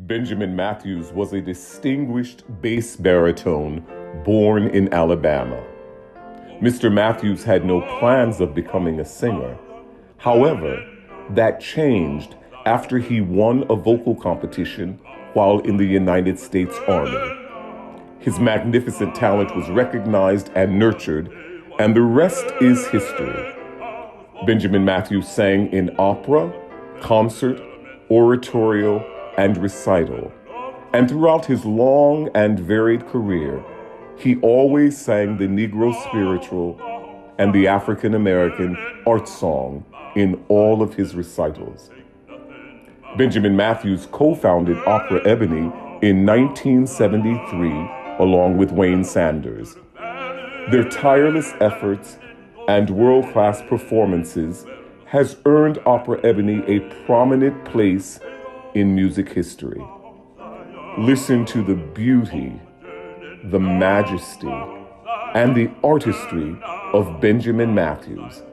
Benjamin Matthews was a distinguished bass-baritone born in Alabama. Mr. Matthews had no plans of becoming a singer. However, that changed after he won a vocal competition while in the United States Army. His magnificent talent was recognized and nurtured, and the rest is history. Benjamin Matthews sang in opera, concert, oratorio, and recital. And throughout his long and varied career, he always sang the Negro spiritual and the African American art song in all of his recitals. Benjamin Matthews co-founded Opera Ebony in 1973 along with Wayne Sanders. Their tireless efforts and world-class performances has earned Opera Ebony a prominent place in music history. Listen to the beauty, the majesty, and the artistry of Benjamin Matthews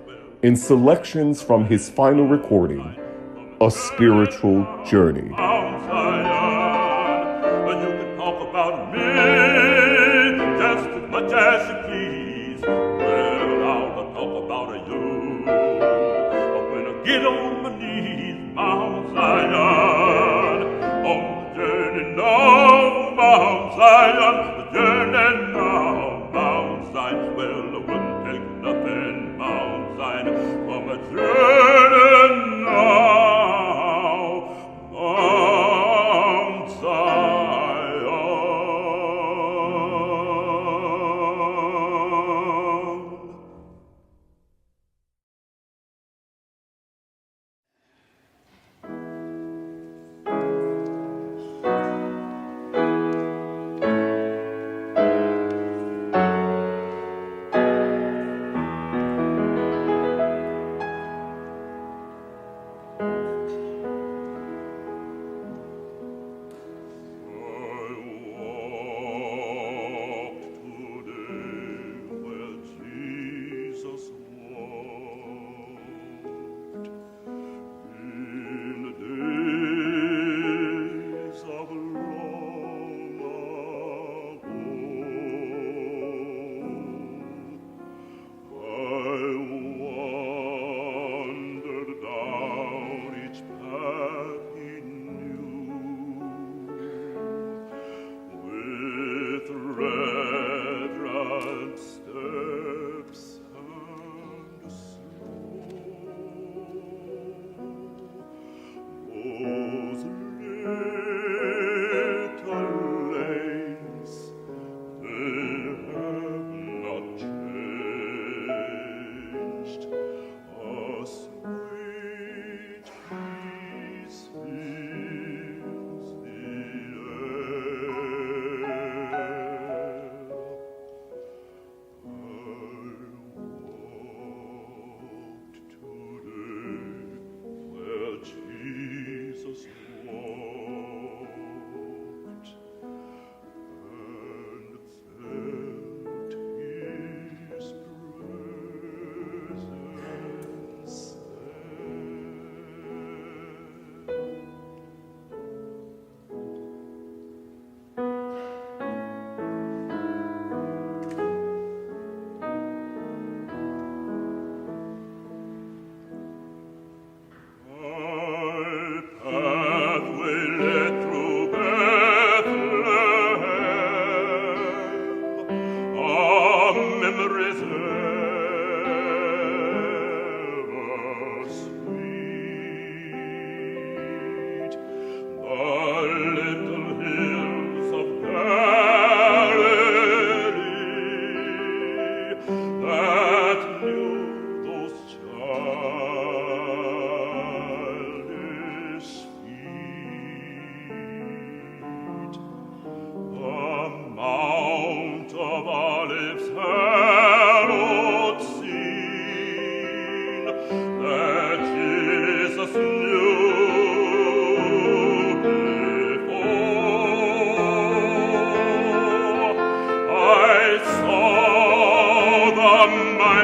in selections from his final recording, A Spiritual Journey. Get on my knees, Mount Zion, on the journey now, Mount Zion, the journey now, Mount Zion. Well, I wouldn't take nothing, Mount Zion, from a journey now, Mount Zion.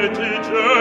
mighty church.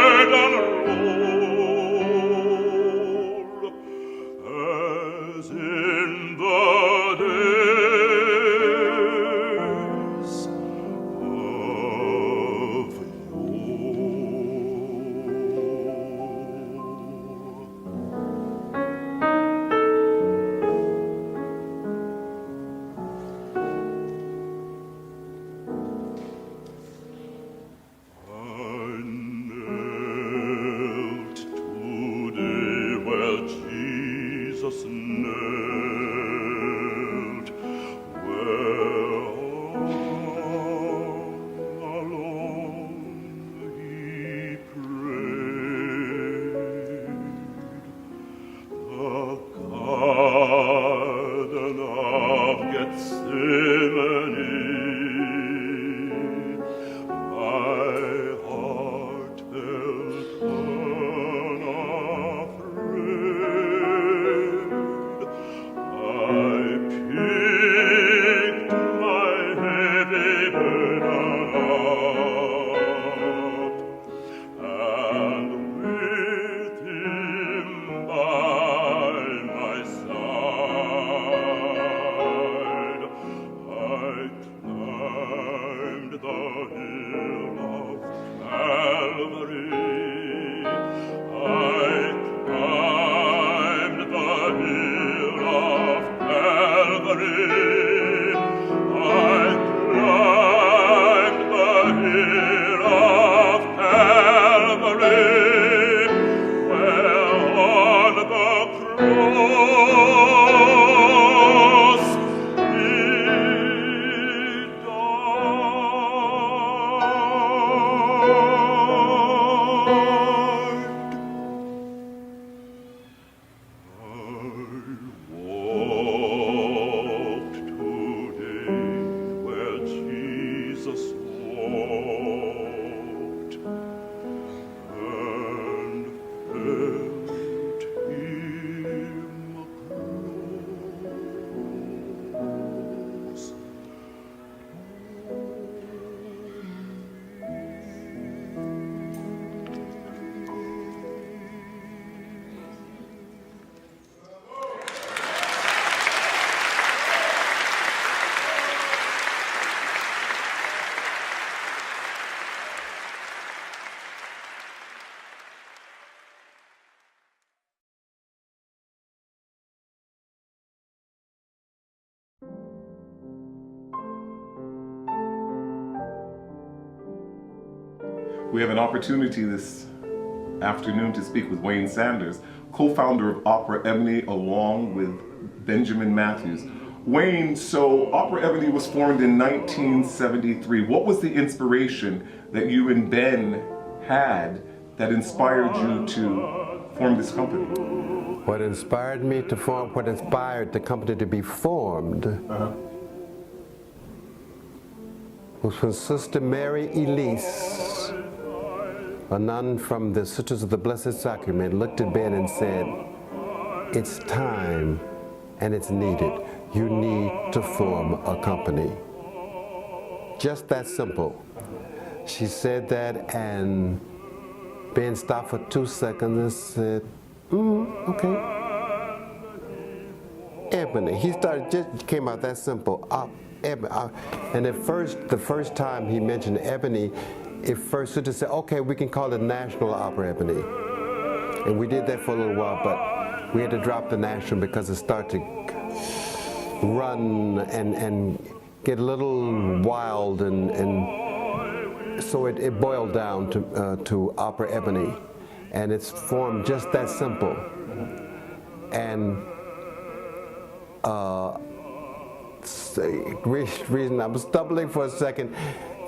We have an opportunity this afternoon to speak with Wayne Sanders, co-founder of Opera Ebony, along with Benjamin Matthews. Wayne, so Opera Ebony was formed in 1973. What was the inspiration that you and Ben had that inspired you to form this company? What inspired me to form, what inspired the company to be formed was when Sister Mary Elise, a nun from the Sisters of the Blessed Sacrament, looked at Ben and said, "It's time and it's needed. You need to form a company." Just that simple. She said that, and Ben stopped for 2 seconds and said, okay. Ebony. He started, just came out that simple. And at first, the first time he mentioned Ebony, at first Sister said, okay, we can call it National Opera Ebony. And we did that for a little while, but we had to drop the national because it started to run and get a little wild, and so it boiled down to Opera Ebony. And it's formed just that simple. And reason I'm stumbling for a second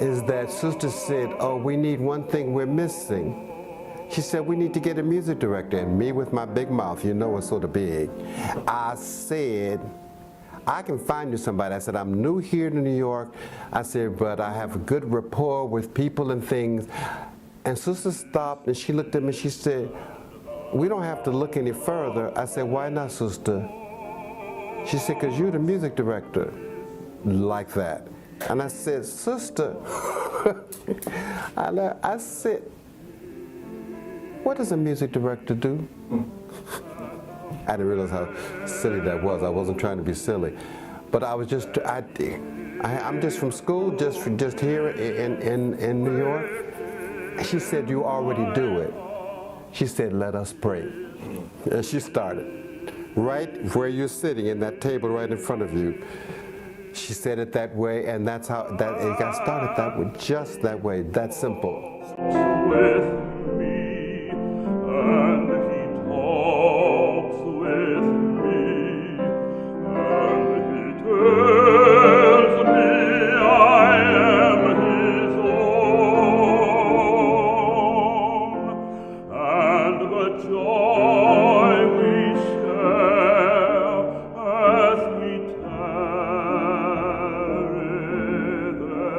is that Sister said, oh, we need one thing we're missing. She said, we need to get a music director. And me with my big mouth, you know it's sort of big, I said, I can find you somebody. I said, I'm new here to New York. I said, but I have a good rapport with people and things. And Sister stopped and she looked at me, she said, we don't have to look any further. I said, why not, Sister? She said, because you're the music director. Like that. And I said, Sister, I said, what does a music director do? I didn't realize how silly that was. I wasn't trying to be silly. But I was just, I'm just from school, just here in New York. She said, you already do it. She said, let us pray. And she started right where you're sitting in that table right in front of you. She said it that way, and that's how it got started that way, just that way, that simple. With me, and he talks with me, and he tells me I am his own, and the joy we share as we tarry there.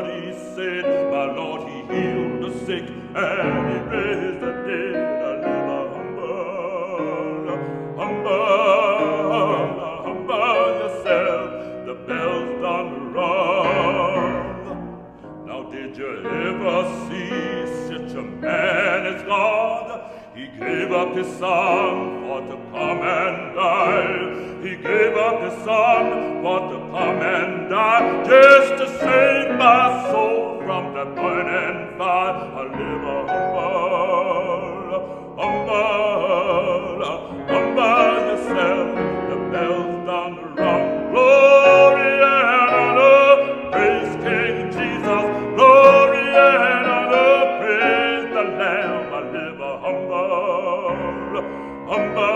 he said, my Lord, he healed the sick and he raised the dead. I live humble, humble, humble yourself. The bells done rung. Now did you ever see such a man as God? He gave up his son for to come and die. He gave up his son for to come and die, just to save my soul from the burning fire. I live humble, humble, humble yourself. The bells done rung. Glory and honor, praise King Jesus. Glory and honor, praise the Lamb. I live humble, humble,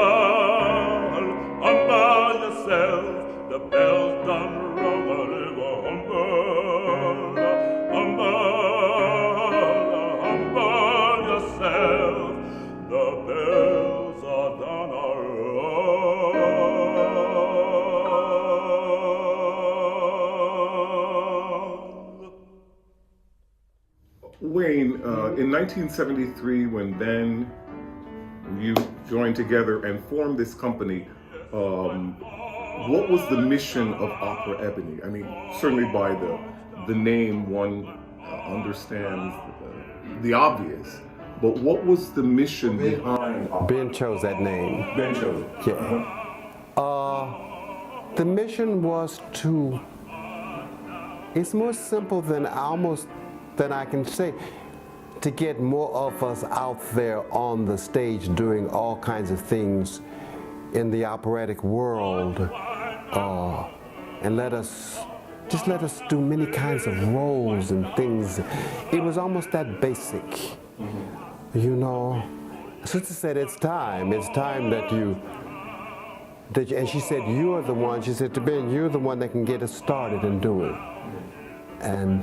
humble yourself. The bells done rung. I live humble, humble, humble yourself. The bells are done rung. Wayne, in 1973, when then you joined together and formed this company, what was the mission of Opera Ebony? I mean, certainly by the name one understands the obvious, but what was the mission behind Opera? Ben chose that name. Ben chose it. Yeah. The mission was to, it's more simple than I can say, to get more of us out there on the stage doing all kinds of things in the operatic world, and let us do many kinds of roles and things. It was almost that basic, you know. Sister said, it's time that you, and she said, you're the one, she said to Ben, you're the one that can get us started and do it. And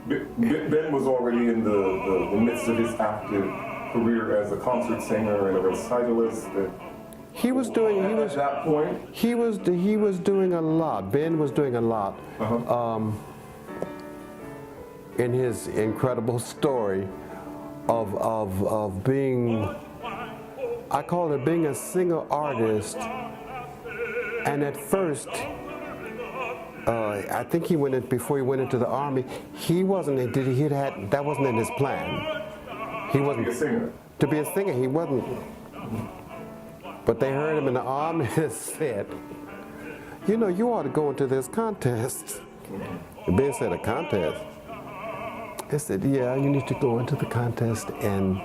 Ben was already in the midst of his active career as a concert singer and a recitalist. At that point, he was doing a lot. Ben was doing a lot. In his incredible story of being, I call it being a singer artist. And at first, I think he went in, before he went into the army, that wasn't in his plan. He wasn't to be a singer. He wasn't. But they heard him in the army and said, you know, you ought to go into this contest. And Ben said, a contest? They said, yeah, you need to go into the contest. And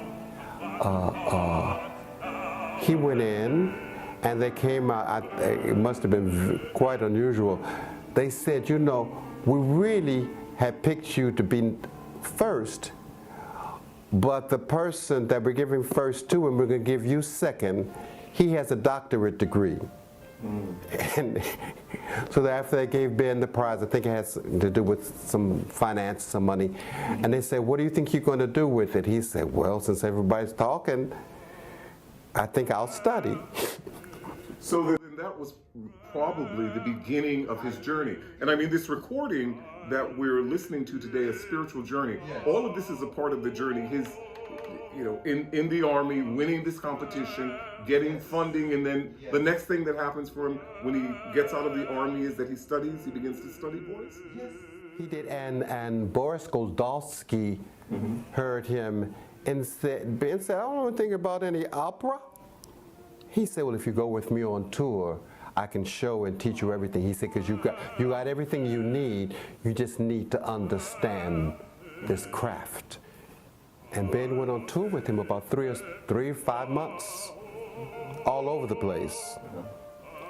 he went in, and they came out, it must have been quite unusual. They said, you know, we really had picked you to be first, but the person that we're giving first to, and we're going to give you second, he has a doctorate degree. And so after they gave Ben the prize, I think it has to do with some finance, some money, and they said, what do you think you're going to do with it? He said, well, since everybody's talking, I think I'll study. So then that was probably the beginning of his journey. And I mean, this recording that we're listening to today, A Spiritual Journey, all of this is a part of the journey. His, you know, in the army, winning this competition, getting funding, and then the next thing that happens for him when he gets out of the army is that he begins to study voice. Yes, he did, and Boris Goldowski heard him and said, Ben said, I don't know anything about any opera. He said, well, if you go with me on tour, I can show and teach you everything. He said, because you got everything you need, you just need to understand this craft. And Ben went on tour with him about 3 or 5 months, all over the place,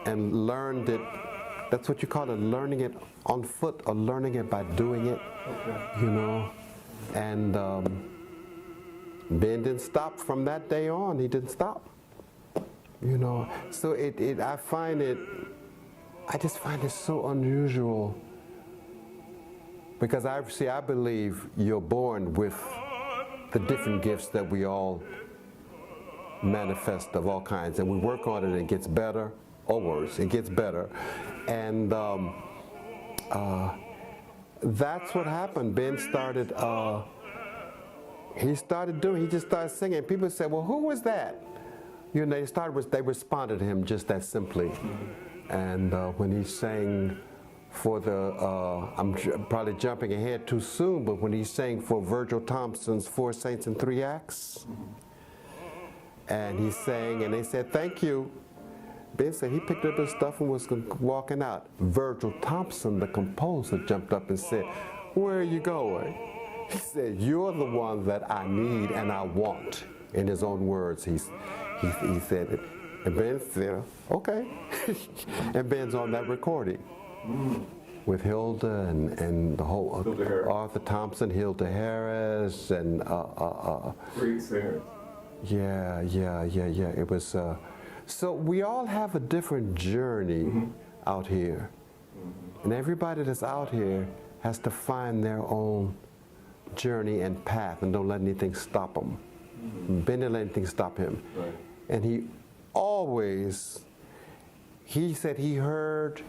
and learned it. That's what you call it, learning it on foot or learning it by doing it, you know. And Ben didn't stop from that day on. He didn't stop, you know. So I just find it so unusual, because I believe you're born with the different gifts that we all manifest of all kinds, and we work on it and it gets better or worse. It gets better. And that's what happened. Ben started, he just started singing. People said, well, who was that? You know, they responded to him just that simply. And when he sang for I'm probably jumping ahead too soon, but when he sang for Virgil Thompson's Four Saints and Three Acts, and he sang, and they said, thank you. Ben said he picked up his stuff and was walking out. Virgil Thompson, the composer, jumped up and said, where are you going? He said, you're the one that I need and I want. In his own words, he said it. And Ben said, okay. And Ben's on that recording with Hilda and the whole Arthur Thompson, Hilda Harris, and great singer. Yeah. It was. So we all have a different journey out here, and everybody that's out here has to find their own journey and path, and don't let anything stop them. Ben didn't let anything stop him, Right. and he said he heard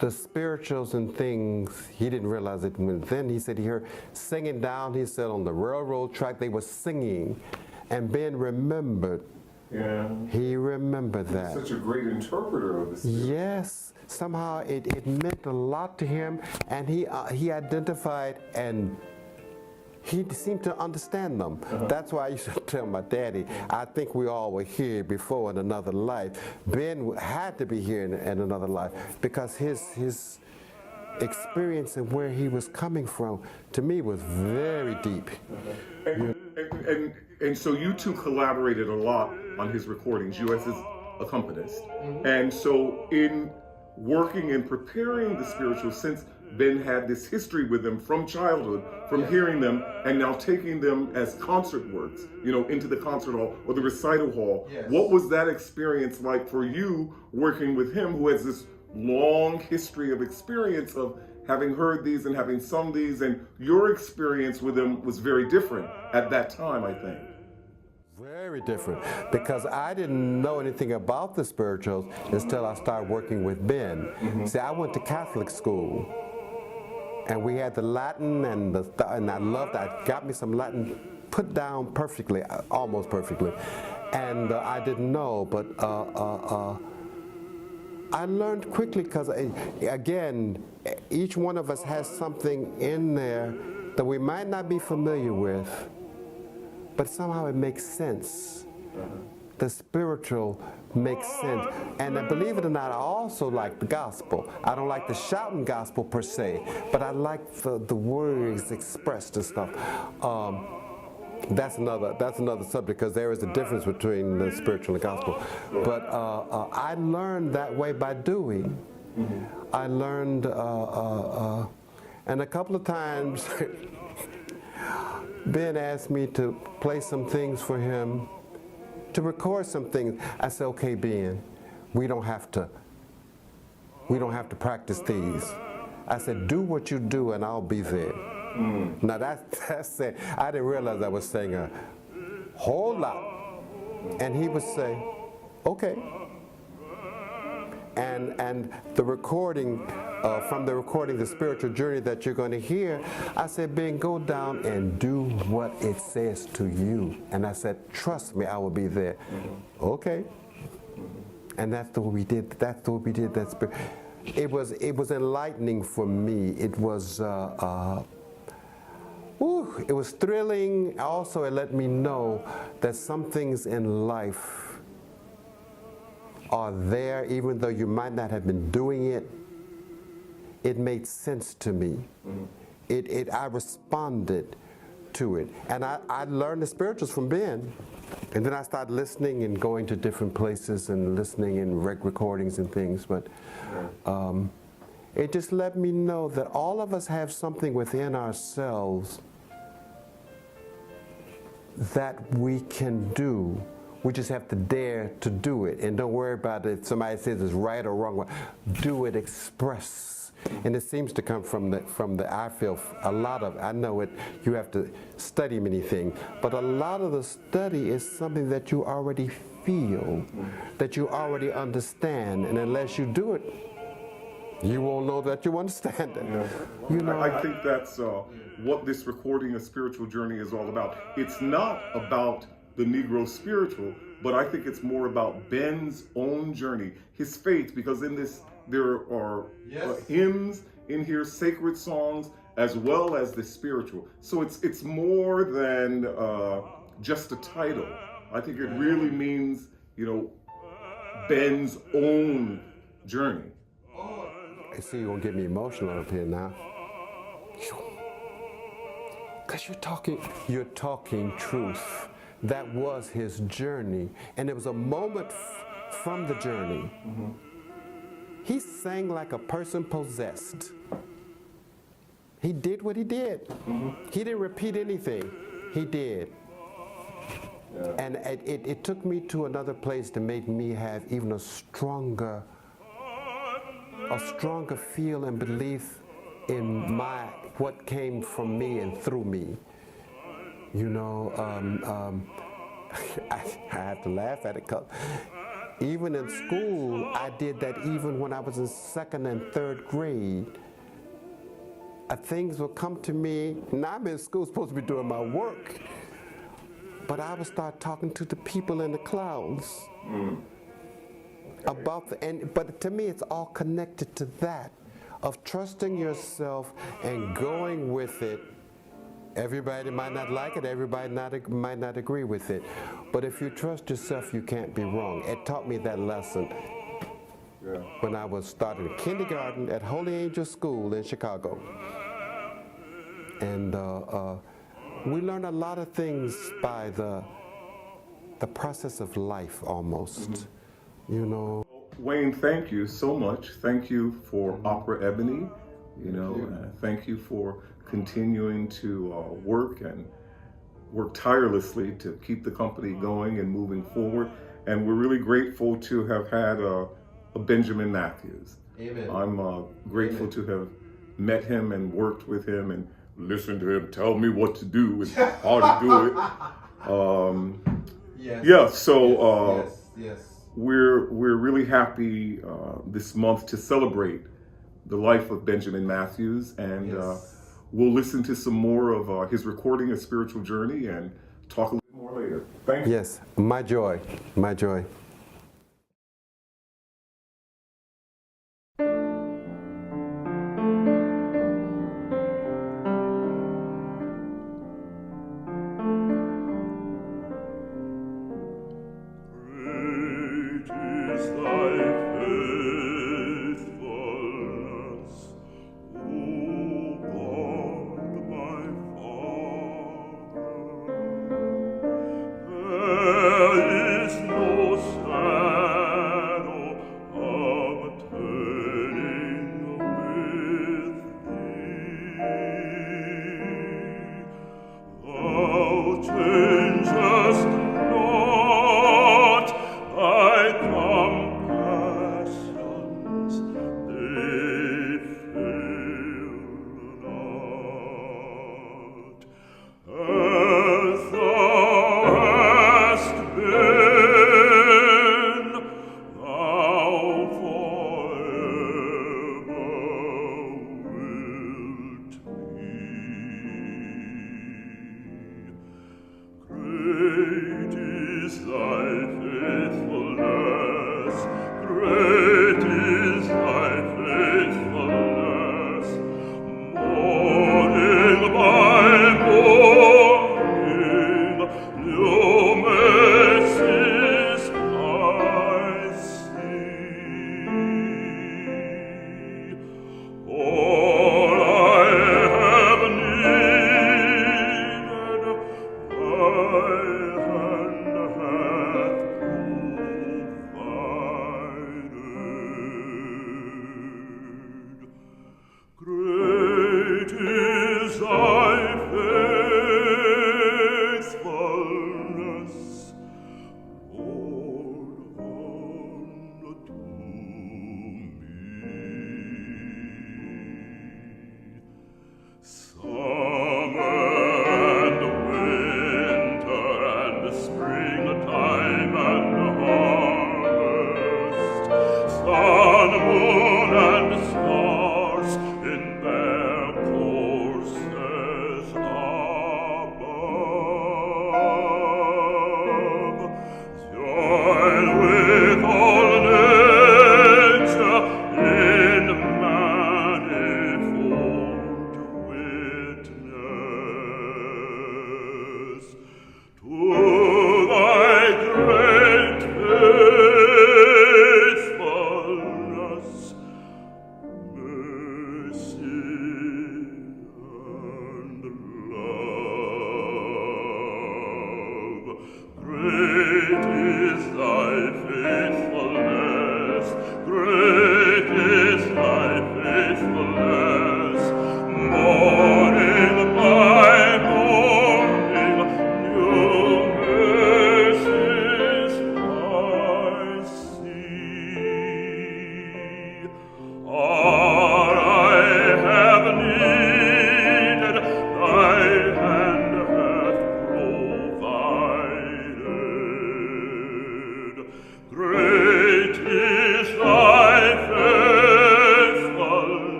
the spirituals and things. He didn't realize it when then. He said he heard singing down. He said on the railroad track they were singing, and Ben remembered. Yeah. He remembered that. Such a great interpreter of the spirit. Yes, somehow it meant a lot to him, and he identified, and he seemed to understand them. That's why I used to tell my daddy, I think we all were here before in another life. Ben had to be here in another life, because his experience and where he was coming from, to me, was very deep. And so you two collaborated a lot on his recordings, you as his accompanist. And so in working and preparing the spiritual, since Ben had this history with them from childhood, from hearing them, and now taking them as concert works, into the concert hall or the recital hall. Yes. What was that experience like for you working with him, who has this long history of experience of having heard these and having sung these, and your experience with him was very different at that time, I think. Very different, because I didn't know anything about the spirituals until I started working with Ben. See, I went to Catholic school, and we had the Latin, and I loved that. Got me some Latin put down perfectly, almost perfectly, and I didn't know, but I learned quickly, because again, each one of us has something in there that we might not be familiar with, but somehow it makes sense. The spiritual makes sense. And believe it or not, I also like the gospel. I don't like the shouting gospel per se, but I like the words expressed and stuff. That's another subject, because there is a difference between the spiritual and the gospel. But I learned that way by doing. I learned, and a couple of times, Ben asked me to play some things for him, to record some things. I said, okay, Ben, we don't have to practice these. I said, do what you do and I'll be there. Now that's it. I didn't realize I was saying a whole lot. And he would say, okay. And the recording, from the recording, the spiritual journey that you're going to hear, I said, Ben, go down and do what it says to you. And I said, trust me, I will be there. Okay. And that's the way we did. That's the way we did that spirit. It was enlightening for me. It was it was thrilling. Also, it let me know that some things in life are there, even though you might not have been doing it. It made sense to me. I responded to it. And I learned the spirituals from Ben. And then I started listening and going to different places and listening in recordings and things. But it just let me know that all of us have something within ourselves that we can do. We just have to dare to do it. And don't worry about it. Somebody says it's right or wrong. Do it, express. And it seems to come from the I feel a lot of, I know it, you have to study many things, but a lot of the study is something that you already feel, that you already understand, and unless you do it, You won't know that you understand it. Yeah. You know, I think that's what this recording a spiritual journey is all about. It's not about the Negro spiritual, but I think it's more about Ben's own journey, his faith, because in this there are hymns in here, sacred songs, as well as the spiritual. So it's more than just a title. I think it really means, you know, Ben's own journey. I see you're gonna get me emotional up here now. Because you're talking truth. That was his journey. And there was a moment from the journey. Mm-hmm. He sang like a person possessed. He did what he did. Mm-hmm. He didn't repeat anything. He did. Yeah. And it took me to another place to make me have even a stronger feel and belief in what came from me and through me. You know, I have to laugh at it because even in school, I did that even when I was in 2nd and 3rd grade. Things would come to me. Now I'm in school, supposed to be doing my work, but I would start talking to the people in the clouds. But to me, it's all connected to that, of trusting yourself and going with it. Everybody might not like it, everybody might not agree with it, but if you trust yourself, you can't be wrong. It taught me that lesson when I was starting kindergarten at Holy Angel School in Chicago. And we learned a lot of things by the process of life almost. Mm-hmm. You know. Wayne, thank you so much. Thank you for Opera Ebony. Thank you for continuing to work tirelessly to keep the company going and moving forward. And we're really grateful to have had a Benjamin Matthews. Amen. I'm grateful to have met him and worked with him and listened to him tell me what to do and how to do it. Yes. We're really happy this month to celebrate the life of Benjamin Matthews, and we'll listen to some more of his recording, A Spiritual Journey, and talk a little more later. Thank you. Yes, my joy, my joy. There is no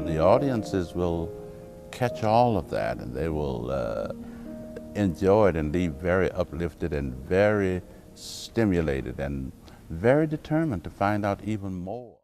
the audiences will catch all of that, and they will enjoy it and leave very uplifted and very stimulated and very determined to find out even more.